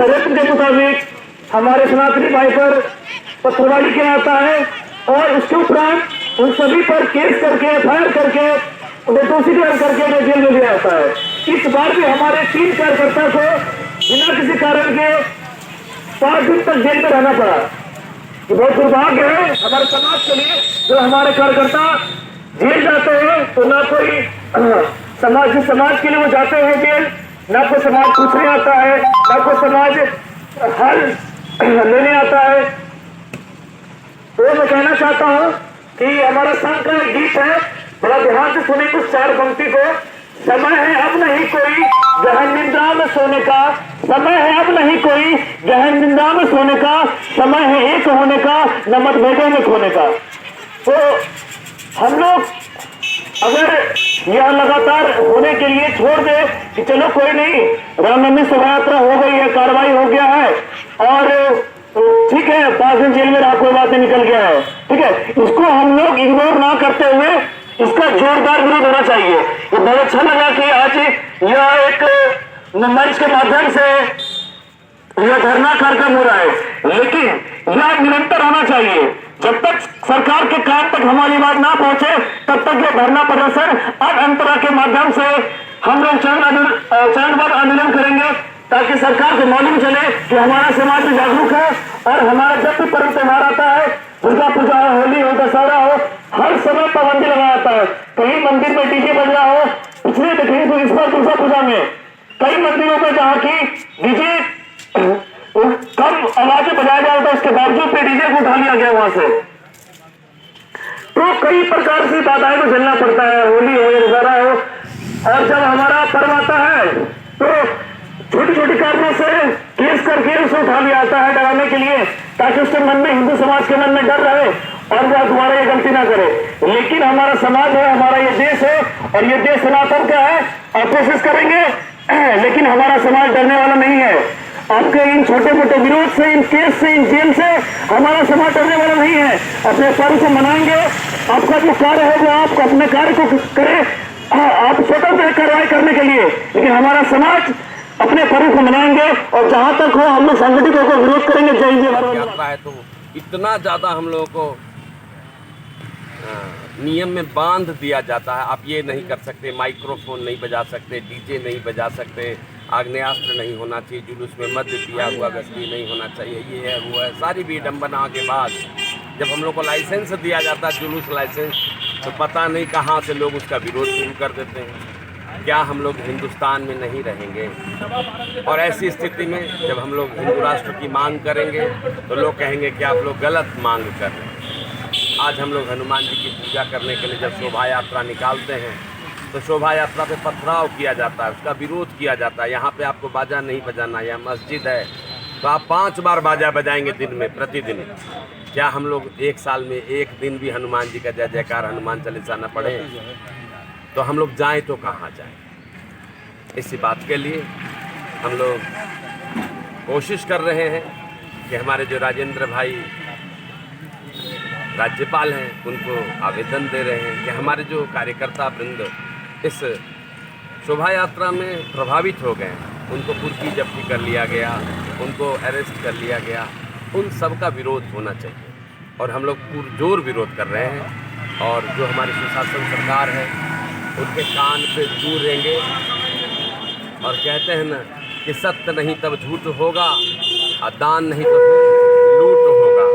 चरित्र के मुताबिक हमारे सनातनी भाई पर पत्थरबाजी किया जाता है और उसके उपरांत उन सभी पर केस करके FIR करके उन्हें दोषी ठहर करके उन्हें जेल में दिया जाता है। इस बार भी हमारे 3 कार्यकर्ता को बिना किसी कारण के 5 दिन तक जेल में रहना पड़ा। ये बहुत दुर्भाग्य है हमारे समाज के लिए। जो हमारे कार्यकर्ता जेल जाते हैं तो ना कोई समाज के लिए वो जाते हैं जेल, ना कोई समाज पूछने आता है, ना कोई समाज हल लेने आता है। तो मैं कहना चाहता हूँ कि हमारा संघ का एक गीत है, बड़ा ध्यान से सुने कुछ 4 पंक्ति को। समय है अब नहीं कोई गहन निद्रा में सोने का, समय है अब नहीं कोई गहन निद्रा में सोने का, समय है एक होने का न मतभेदों में खोने का। तो हम लोग अगर यह लगातार होने के लिए छोड़ दे कि चलो कोई नहीं, रामनवमी शोभा यात्रा हो गई है, कार्रवाई हो गया है और ठीक है 5 दिन जेल में रहा, कोई बात नहीं, निकल गया है, ठीक है, इसको हम लोग इग्नोर ना करते हुए इसका जोरदार विरोध होना चाहिए। ये बहुत अच्छा लगा कि आज यह एक मंच के माध्यम से यह धरना कार्यक्रम हो रहा है, लेकिन यह निरंतर होना चाहिए। जब तक सरकार के काम तक हमारी बात ना पहुंचे तब तक यह धरना प्रदर्शन अब अंतरा के माध्यम से हम लोग चरणबद्ध आंदोलन करेंगे ताकि सरकार को मालूम चले कि हमारा समाज में जागरूक है और हमारा जब भी पर्व त्योहार आता है, दुर्गा पूजा हो, होली हो, दशहरा हो, हर समय पाबंदी लगाया जाता है। कहीं मंदिर में डीजे बज रहा हो, पिछले देखिए तो इस बार दुर्गा पूजा में कई मंदिरों में जहाँ की डीजे कम आवाज में बजाया जाता है, उसके बावजूद भी डीजे को उठा लिया गया वहां से। तो कई प्रकार से बाधाएं को झेलना पड़ता है, होली हो या दशहरा हो। और जब हमारा पर्व आता है तो छोटी छोटी कारणों से केस करके उसे उठा लिया जाता है डराने के लिए, ताकि उसके मन में, हिंदू समाज के मन में डर रहे और वह दोबारा ये गलती ना करे। लेकिन हमारा समाज है, हमारा ये देश है और ये देश सनातन का है और कोशिश करेंगे, लेकिन हमारा समाज डरने वाला नहीं है। आपके इन छोटे मोटे विरोध से, इन केस से, इन जेल से हमारा समाज डरने वाला नहीं है। अपने पर्व को मनाएंगे, आपका जो कार्य है वो आप अपने कार्य को करें, आप स्वतंत्र है कार्रवाई करने के लिए, लेकिन हमारा समाज अपने पर्व को मनाएंगे और जहां तक हो हम लोग संगठित होकर विरोध करेंगे। जय हिंद। यात्रा है तो इतना ज़्यादा हम लोगों को नियम में बांध दिया जाता है, आप ये नहीं कर सकते, माइक्रोफोन नहीं बजा सकते, डीजे नहीं बजा सकते, आग्नेयास्त्र नहीं होना चाहिए, जुलूस में मद्य पिया हुआ व्यक्ति नहीं होना चाहिए, ये है वो है, सारी विडंबना के बाद जब हम लोग को लाइसेंस दिया जाता है, जुलूस लाइसेंस, तो पता नहीं कहाँ से लोग उसका विरोध शुरू कर देते हैं। क्या हम लोग हिंदुस्तान में नहीं रहेंगे? और ऐसी स्थिति में जब हम लोग हिंदू राष्ट्र की मांग करेंगे तो लोग कहेंगे कि आप लोग गलत मांग कर रहे हैं। आज हम लोग हनुमान जी की पूजा करने के लिए जब शोभा यात्रा निकालते हैं तो शोभा यात्रा पे पथराव किया जाता है, उसका विरोध किया जाता है। यहाँ पे आपको बाजा नहीं बजाना, यह मस्जिद है तो आप 5 बार बाजा बजाएंगे दिन में, प्रतिदिन। क्या हम लोग 1 साल में 1 दिन भी हनुमान जी का जय जयकार, हनुमान चालीसा न पढ़े तो हम लोग जाएं तो कहाँ जाएं? इसी बात के लिए हम लोग कोशिश कर रहे हैं कि हमारे जो राजेंद्र भाई राज्यपाल हैं उनको आवेदन दे रहे हैं कि हमारे जो कार्यकर्ता वृंद इस शोभा यात्रा में प्रभावित हो गए, उनको कुर्की जब्ती कर लिया गया, उनको अरेस्ट कर लिया गया, उन सब का विरोध होना चाहिए। और हम लोग पुरजोर विरोध कर रहे हैं और जो हमारी सुशासन सरकार है उनके कान पे जू रहेंगे। और कहते हैं ना कि सत्य नहीं तब झूठ होगा और दान नहीं तो लूट होगा।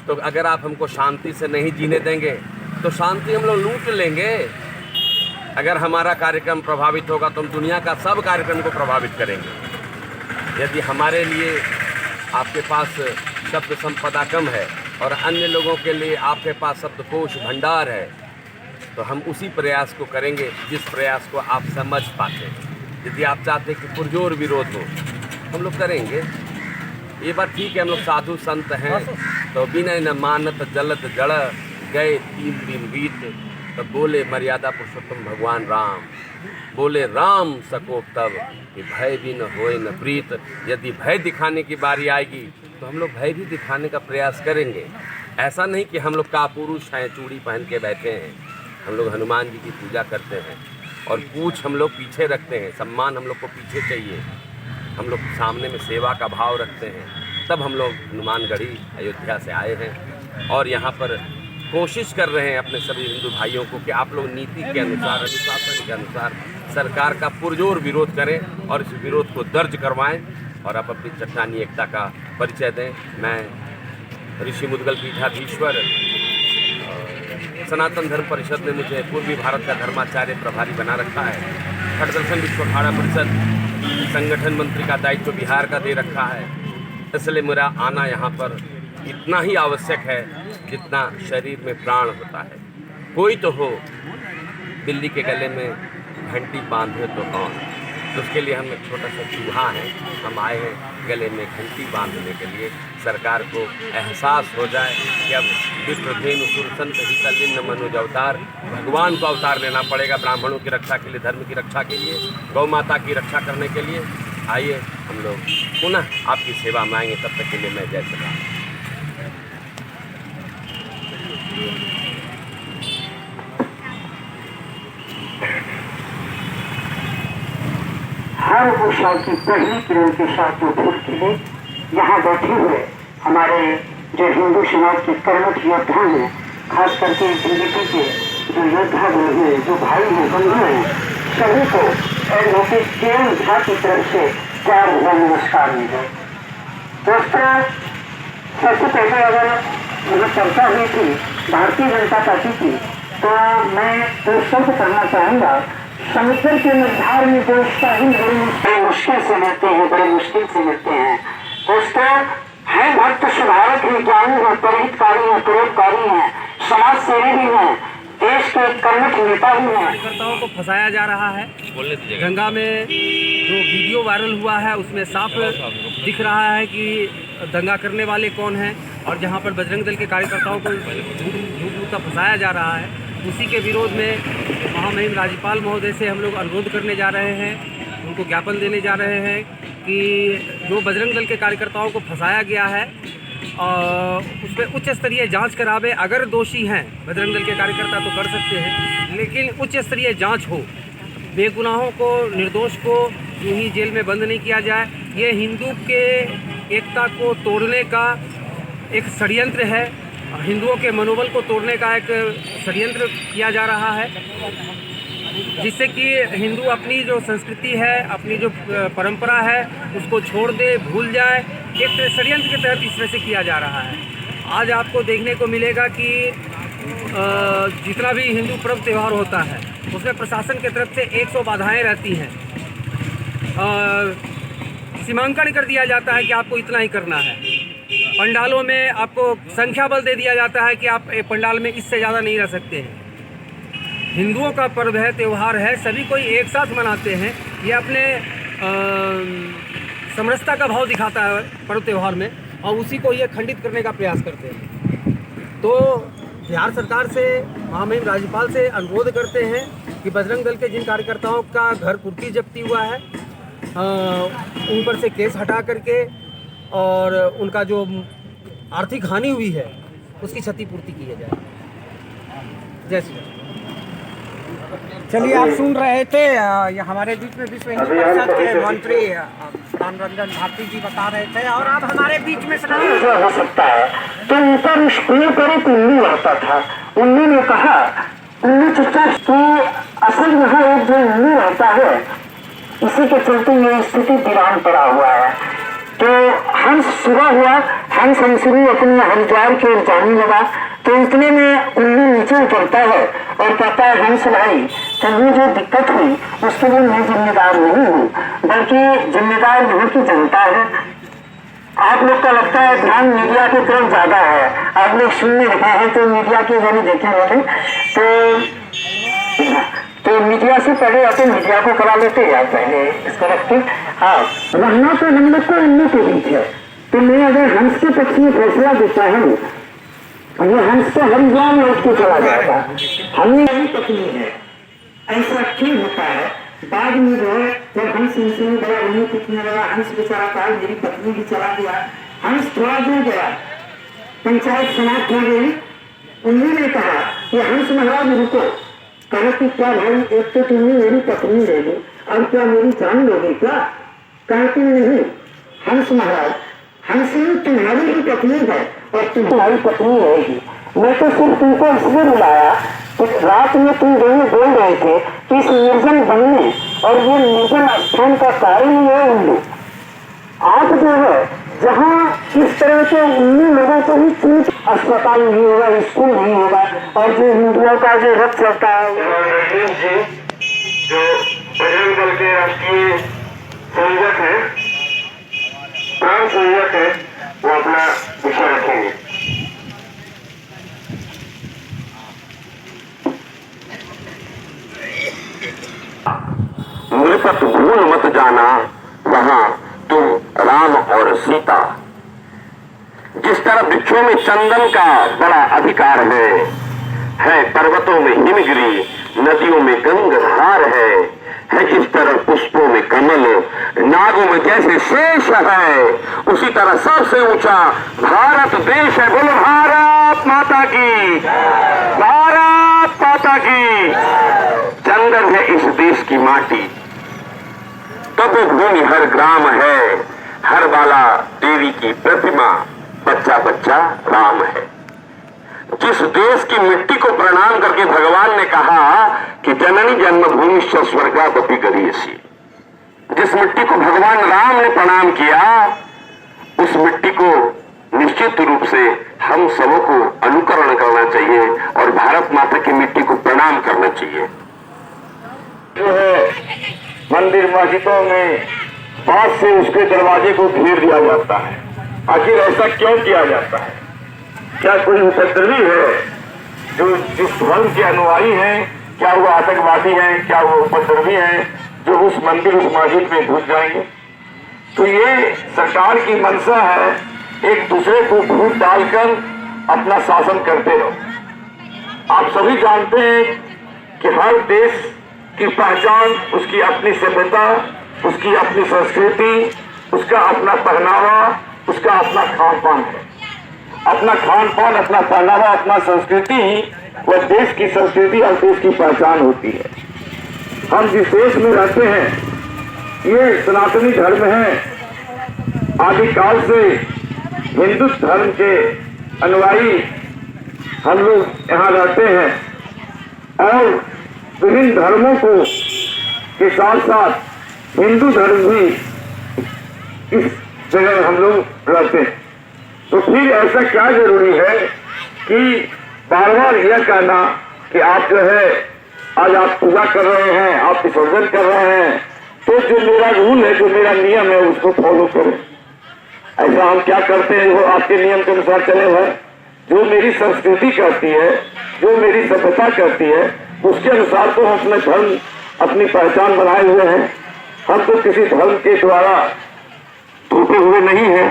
तो अगर आप हमको शांति से नहीं जीने देंगे तो शांति हम लोग लूट लेंगे। अगर हमारा कार्यक्रम प्रभावित होगा तो हम दुनिया का सब कार्यक्रम को प्रभावित करेंगे। यदि हमारे लिए आपके पास शब्द संपदा कम है और अन्य लोगों के लिए आपके पास शब्दकोश भंडार है तो हम उसी प्रयास को करेंगे जिस प्रयास को आप समझ पाते हैं। यदि आप चाहते हैं कि पुरजोर विरोध हो हम लोग करेंगे। ये बात ठीक है, हम लोग साधु संत हैं तो विनय न मानत जलत जड़ गए 3 दिन बीत, तब बोले मर्यादा पुरुषोत्तम भगवान राम, बोले राम सकोप तब कि भय भी न होए न प्रीत। यदि भय दिखाने की बारी आएगी तो हम लोग भय भी दिखाने का प्रयास करेंगे। ऐसा नहीं कि हम लोग कापुरुष हैं, चूड़ी पहन के बैठे हैं। हम लोग हनुमान जी की पूजा करते हैं और पूछ हम लोग पीछे रखते हैं, सम्मान हम लोग को पीछे चाहिए। हम लोग सामने में सेवा का भाव रखते हैं, तब हम लोग हनुमानगढ़ी अयोध्या से आए हैं और यहाँ पर कोशिश कर रहे हैं अपने सभी हिंदू भाइयों को कि आप लोग नीति के अनुसार, अनुशासन के अनुसार सरकार का पुरजोर विरोध करें और इस विरोध को दर्ज करवाएं और आप अपनी चट्टानी एकता का परिचय दें। मैं ऋषि मुद्गल पीठाधीश्वर सनातन धर्म परिषद ने मुझे पूर्वी भारत का धर्माचार्य प्रभारी बना रखा है। छठ दर्शन विश्व अखाड़ा परिषद संगठन मंत्री का दायित्व बिहार का दे रखा है, इसलिए मेरा आना यहाँ पर इतना ही आवश्यक है जितना शरीर में प्राण होता है। कोई तो हो दिल्ली के गले में घंटी बांधे तो कौन, तो उसके लिए हम एक छोटा सा चूहा है, हम आए हैं गले में घंटी बांधने के लिए। सरकार को एहसास हो जाए कि अब विप्रधेनु सुरसंत हितलिन्न मनुज अवतार, भगवान को अवतार लेना पड़ेगा ब्राह्मणों की रक्षा के लिए, धर्म की रक्षा के लिए, गौ माता की रक्षा करने के लिए। आइए हम लोग पुनः आपकी सेवा में आएंगे, तब तक के लिए मैं जय श्री राम। हर उषा की पहली किरण के साथ जो फूल खिले, यहाँ बैठे हुए हमारे जो हिंदू समाज के कर्मठ योद्धा हैं, खास करके बीजेपी के जो योद्धा बन हुए, जो भाई हैं, बंधु हैं, सभी को एडवोकेट केएल झा की तरफ से प्यार भरा नमस्कार मिले। दोस्तों, सबसे पहले अगर मुझे चर्चा हुई थी भारतीय जनता पार्टी की, तो मैं दोस्तों को कहना चाहूँगा, समुद्र के निर्धार में जो साहिल बड़े मुश्किल से मिलते हैं, बड़े मुश्किल से मिलते हैं। दोस्तों, है भक्त सुधारक हैं, ज्ञानी हैं, परिहितकारी हैं, परोपकारी हैं, समाज सेवी भी हैं, देश के कर्मठ नेता भी हैं। कार्यकर्ताओं को फंसाया जा रहा है। गंगा में जो वीडियो वायरल हुआ है उसमें साफ दिख रहा है कि दंगा करने वाले कौन हैं, और जहां पर बजरंग दल के कार्यकर्ताओं को झूठ का फंसाया जा रहा है, उसी के विरोध में महामहिम राज्यपाल महोदय से हम लोग अनुरोध करने जा रहे हैं, उनको ज्ञापन देने जा रहे हैं कि जो बजरंग दल के कार्यकर्ताओं को फंसाया गया है उस पर उच्च स्तरीय जांच करावे। अगर दोषी हैं बजरंग दल के कार्यकर्ता तो कर सकते हैं, लेकिन उच्च स्तरीय जांच हो, बेगुनाहों को, निर्दोष को यूं ही जेल में बंद नहीं किया जाए। ये हिंदू के एकता को तोड़ने का एक षड्यंत्र है, हिंदुओं के मनोबल को तोड़ने का एक षड्यंत्र किया जा रहा है, जिससे कि हिंदू अपनी जो संस्कृति है, अपनी जो परंपरा है, उसको छोड़ दे, भूल जाए। एक षड्यंत्र के तहत इस तरह से किया जा रहा है। आज आपको देखने को मिलेगा कि जितना भी हिंदू पर्व त्यौहार होता है उसमें प्रशासन की तरफ से 100 बाधाएं रहती हैं, सीमांकन कर दिया जाता है कि आपको इतना ही करना है। पंडालों में आपको संख्या बल दे दिया जाता है कि आप एक पंडाल में इससे ज़्यादा नहीं रह सकते हैं। हिंदुओं का पर्व है, त्यौहार है, सभी कोई एक साथ मनाते हैं। ये अपने समरसता का भाव दिखाता है पर्व त्यौहार में, और उसी को ये खंडित करने का प्रयास करते हैं। तो बिहार सरकार से, महामहिम राज्यपाल से अनुरोध करते हैं कि बजरंग दल के जिन कार्यकर्ताओं का घर कुर्की जब्ती हुआ है उन पर से केस हटा करके और उनका जो आर्थिक हानि हुई है उसकी क्षतिपूर्ति की जाए। जय श्री राम। चलिए, आप सुन रहे थे हमारे बीच में विश्व हिंदू परिषद के मंत्री राम रंजन भारती जी बता रहे थे, और आप हमारे बीच में हो सकता है। तो ऊपर स्कूल पर एक उल्लू रहता था, उल्लू ने कहा, उल्लू चचा कि असल यहाँ एक जो उल्लू रहता है, इसी के चलते ये स्थिति वीरान पड़ा हुआ है। तो हंस सुबह हुआ, हंस हंसरू अपने हरिद्वार की ओर जाने लगा, तो इतने में उल्लू नीचे उतरता है और कहता है, हंस भाई, तुम्हें जो दिक्कत हुई उसके लिए मैं जिम्मेदार नहीं हूँ, बल्कि जिम्मेदार यहाँ की जनता है। आप लोग का लगता है ध्यान मीडिया की तरफ ज्यादा है, आप लोग सुनने रहे हैं तो मीडिया की मैंने देखे होंगे, तो मीडिया से पहले आते मीडिया को करा लेते या पहले इसको रखते। हाँ, रहना तो हम लोग को उल्लू के बीच है। तो मैं अगर हंस के पक्ष में फैसला देता हूँ, ये हंस तो हरिद्वार लौट के चला जाएगा, हमने यही पत्नी है। ऐसा क्यों होता है? बाद में जो है जब हंस इंसान बड़ा उन्हें पूछने लगा, हंस बेचारा कहा मेरी पत्नी भी चला गया। हंस थोड़ा दूर गया, पंचायत समाप्त हो गई। उन्हीं ने कहा कि हंस महाराज रुको, कहा कि क्या भाई, एक तो तुमने मेरी पत्नी ले ली, अब क्या मेरी जान लोगे क्या? कहते नहीं, हंस महाराज, हंस तुम्हारी ही पत्नी है और तुम्हारी पत्नी रहेगी। मैं तो सिर्फ तुमको इसलिए बुलाया कि रात में तुम दोनों बोल रहे थे कि इस निर्जन वन में और ये निर्जन स्थान का कारण ही है उल्लू। आप जो है जहाँ इस तरह के उल्लू लोगों को ही चूक, अस्पताल नहीं होगा, स्कूल नहीं होगा, और जो हिंदुओं का जो रथ चलता है, जो बजरंग दल के राष्ट्रीय संयोजक है, प्राण संयोजक है, वो अपना विषय रखेंगे। मृतक भूल मत जाना, वहां तुम राम और सीता। जिस तरह वृक्षों में चंदन का बड़ा अधिकार है पर्वतों में हिमगिरी, नदियों में गंगाधार है जिस तरह पुष्पों में कमल, नागों में जैसे शेष है, उसी तरह सबसे ऊंचा भारत देश है। बोलो भारत माता की, भारत माता की। चंदन है इस देश की माटी, तब भूमि हर ग्राम है, हर बाला देवी की प्रतिमा, बच्चा बच्चा राम है। जिस देश की मिट्टी को प्रणाम करके भगवान ने कहा कि जननी जन्मभूमि स्वर्गादपि गरीयसी, जिस मिट्टी को भगवान राम ने प्रणाम किया, उस मिट्टी को निश्चित रूप से हम सबों को अनुकरण करना चाहिए और भारत माता की मिट्टी को प्रणाम करना चाहिए। जो है मंदिर मस्जिदों में बांस से उसके दरवाजे को घेर दिया जाता है। आखिर ऐसा क्यों किया जाता है? क्या कोई उपद्रवी है जो जिस धर्म के अनुयायी हैं? क्या वो आतंकवादी हैं? क्या वो उपद्रवी हैं जो उस मंदिर उस मस्जिद में घुस जाएंगे? तो ये सरकार की मंशा है, एक दूसरे को भूत डालकर अपना शासन करते रहो। आप सभी जानते हैं कि हर देश की पहचान, उसकी अपनी सभ्यता, उसकी अपनी संस्कृति, उसका अपना पहनावा, उसका अपना खान पान है। अपना खान पान, अपना पहनावा, अपना संस्कृति ही वह देश की संस्कृति और देश की पहचान होती है। हम जिस देश में रहते हैं ये सनातनी धर्म है। आदिकाल से हिंदू धर्म के अनुयायी हम लोग यहाँ रहते हैं और विभिन्न धर्मों को के साथ साथ हिंदू धर्म भी इस जगह हम लोग रहते हैं। तो फिर ऐसा क्या जरूरी है कि बार बार यह कहना कि आप जो है आज आप पूजा कर रहे हैं, आप विसर्जन कर रहे हैं, तो जो मेरा रूल है, जो मेरा नियम है, उसको फॉलो करें। ऐसा हम क्या करते हैं? वो आपके नियम के अनुसार चले हैं। जो मेरी संस्कृति कहती है, जो मेरी सभ्यता कहती है, उसके अनुसार तो हम अपने धर्म, अपनी पहचान बनाए हुए हैं। हम तो किसी धर्म के द्वारा टूटे हुए नहीं हैं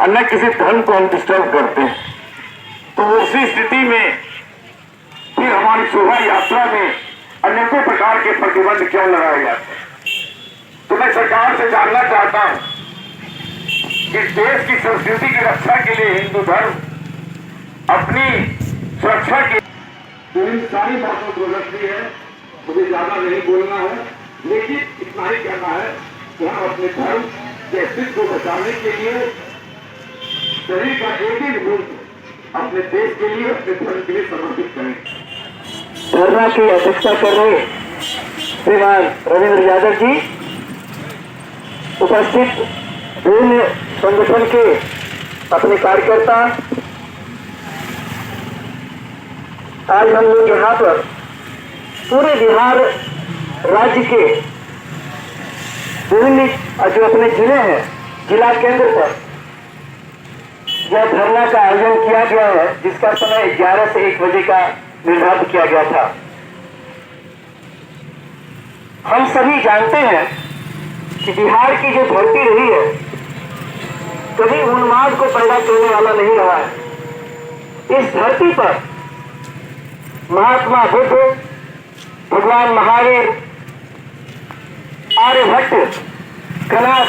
और न किसी धर्म को हम डिस्टर्ब करते हैं। तो उसी स्थिति में फिर हमारी शोभा यात्रा में अनेकों प्रकार के प्रतिबंध क्यों लगाए जाते हैं? तो मैं सरकार से जानना चाहता हूं कि देश की संस्कृति की रक्षा के लिए हिंदू धर्म अपनी सुरक्षा की इन सारी बातों को रखती है। मुझे ज्यादा नहीं बोलना है, लेकिन इतना ही कहना है कि हम अपने धर्म के अस्तित्व को बचाने के लिए शरीर का एक एक गुण अपने देश के लिए, अपने धर्म के लिए समर्पित करें। धरना की अध्यक्षता कर रहे श्रीमान रविंद्र यादव जी, उपस्थित विभिन्न संगठन के अपने कार्यकर्ता, आज हम लोग यहाँ पर पूरे बिहार राज्य के विभिन्न जो अपने जिले हैं, जिला केंद्र पर यह धरना का आयोजन किया गया है, जिसका समय 11 से 1 बजे का निर्धारित किया गया था। हम सभी जानते हैं कि बिहार की जो धरती रही है कभी उन्माद को पैदा करने वाला नहीं रहा है। इस धरती पर महात्मा बुद्ध, भगवान महावीर, आर्यभट्ट, कनक,